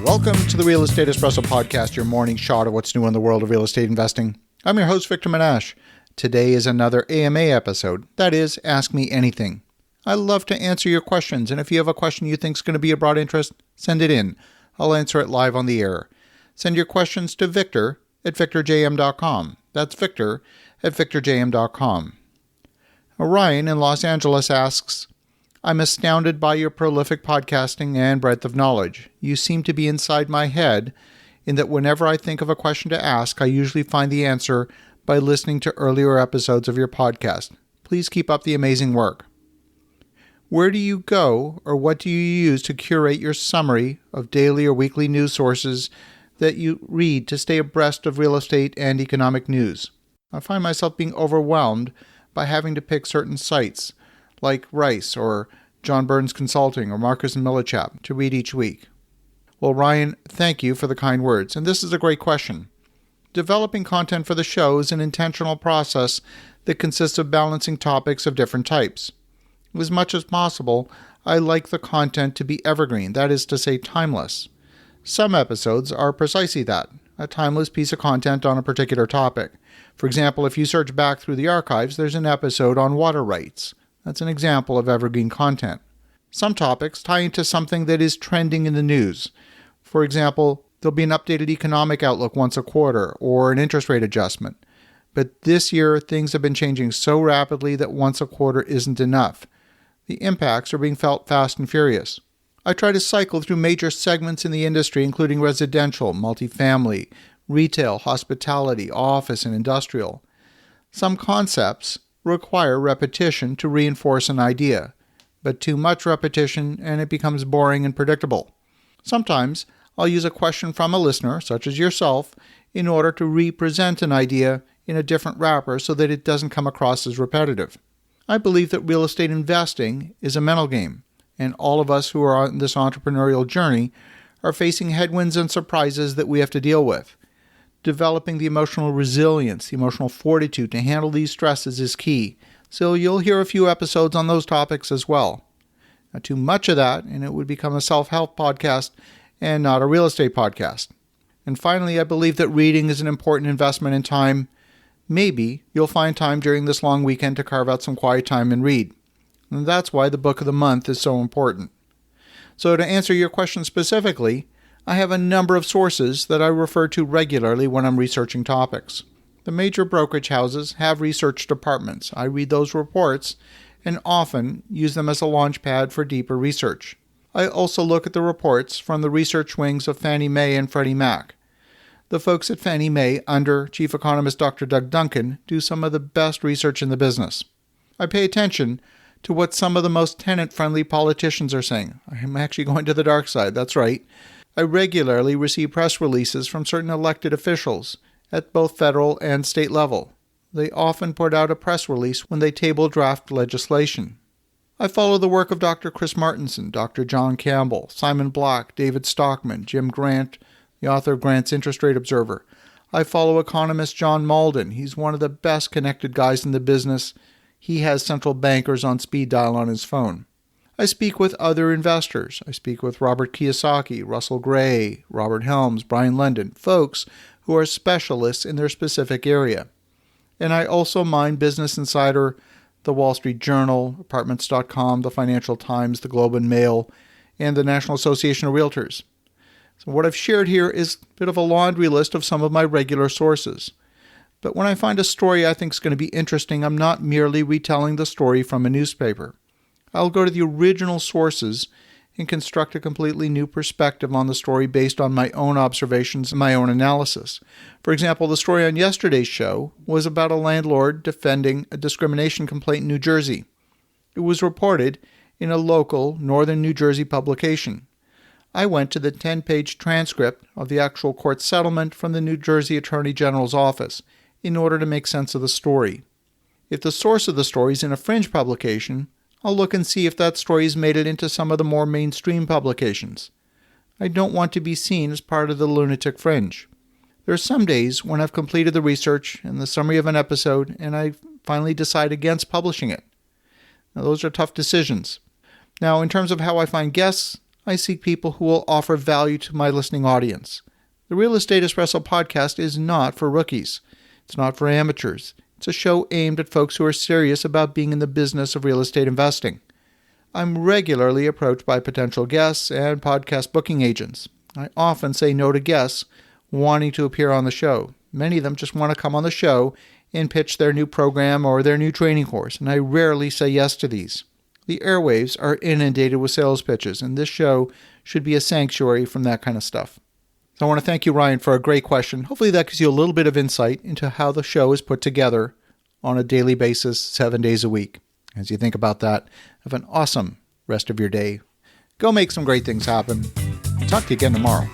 Welcome to the Real Estate Espresso Podcast, your morning shot of what's new in the world of real estate investing. I'm your host, Victor Menashe. Today is another AMA episode. That is, Ask Me Anything. I love to answer your questions, and if you have a question you think is going to be of broad interest, send it in. I'll answer it live on the air. Send your questions to victor@victorjm.com. That's victor@victorjm.com. Ryan in Los Angeles asks, I'm astounded by your prolific podcasting and breadth of knowledge. You seem to be inside my head in that whenever I think of a question to ask, I usually find the answer by listening to earlier episodes of your podcast. Please keep up the amazing work. Where do you go or what do you use to curate your summary of daily or weekly news sources that you read to stay abreast of real estate and economic news? I find myself being overwhelmed by having to pick certain sites like REIS or John Burns Consulting or Marcus and Millichap to read each week. Well, Ryan, thank you for the kind words, and this is a great question. Developing content for the show is an intentional process that consists of balancing topics of different types. As much as possible, I like the content to be evergreen, that is to say timeless. Some episodes are precisely that, a timeless piece of content on a particular topic. For example, if you search back through the archives, there's an episode on water rights. That's an example of evergreen content. Some topics tie into something that is trending in the news. For example, there'll be an updated economic outlook once a quarter or an interest rate adjustment. But this year, things have been changing so rapidly that once a quarter isn't enough. The impacts are being felt fast and furious. I try to cycle through major segments in the industry, including residential, multifamily, retail, hospitality, office, and industrial. Some concepts require repetition to reinforce an idea, but too much repetition and it becomes boring and predictable. Sometimes I'll use a question from a listener, such as yourself, in order to represent an idea in a different wrapper so that it doesn't come across as repetitive. I believe that real estate investing is a mental game, and all of us who are on this entrepreneurial journey are facing headwinds and surprises that we have to deal with. Developing the emotional resilience, the emotional fortitude to handle these stresses is key, so you'll hear a few episodes on those topics as well. Not too much of that, and it would become a self-help podcast and not a real estate podcast. And finally, I believe that reading is an important investment in time. Maybe you'll find time during this long weekend to carve out some quiet time and read. And that's why the book of the month is so important. So to answer your question specifically, I have a number of sources that I refer to regularly when I'm researching topics. The major brokerage houses have research departments. I read those reports and often use them as a launch pad for deeper research. I also look at the reports from the research wings of Fannie Mae and Freddie Mac. The folks at Fannie Mae, under Chief Economist Dr. Doug Duncan, do some of the best research in the business. I pay attention to what some of the most tenant-friendly politicians are saying. I'm actually going to the dark side, that's right. I regularly receive press releases from certain elected officials at both federal and state level. They often put out a press release when they table draft legislation. I follow the work of Dr. Chris Martenson, Dr. John Campbell, Simon Block, David Stockman, Jim Grant, the author of Grant's Interest Rate Observer. I follow economist John Malden. He's one of the best connected guys in the business. He has central bankers on speed dial on his phone. I speak with other investors. I speak with Robert Kiyosaki, Russell Gray, Robert Helms, Brian London, folks who are specialists in their specific area. And I also mine Business Insider, the Wall Street Journal, Apartments.com, the Financial Times, the Globe and Mail, and the National Association of Realtors. So what I've shared here is a bit of a laundry list of some of my regular sources. But when I find a story I think is going to be interesting, I'm not merely retelling the story from a newspaper. I'll go to the original sources and construct a completely new perspective on the story based on my own observations and my own analysis. For example, the story on yesterday's show was about a landlord defending a discrimination complaint in New Jersey. It was reported in a local northern New Jersey publication. I went to the 10-page transcript of the actual court settlement from the New Jersey Attorney General's office in order to make sense of the story. If the source of the story is in a fringe publication, I'll look and see if that story has made it into some of the more mainstream publications. I don't want to be seen as part of the lunatic fringe. There are some days when I've completed the research and the summary of an episode and I finally decide against publishing it. Now, those are tough decisions. Now, in terms of how I find guests, I seek people who will offer value to my listening audience. The Real Estate Espresso podcast is not for rookies. It's not for amateurs. It's a show aimed at folks who are serious about being in the business of real estate investing. I'm regularly approached by potential guests and podcast booking agents. I often say no to guests wanting to appear on the show. Many of them just want to come on the show and pitch their new program or their new training course, and I rarely say yes to these. The airwaves are inundated with sales pitches, and this show should be a sanctuary from that kind of stuff. So I want to thank you, Ryan, for a great question. Hopefully that gives you a little bit of insight into how the show is put together on a daily basis, 7 days a week. As you think about that, have an awesome rest of your day. Go make some great things happen. Talk to you again tomorrow.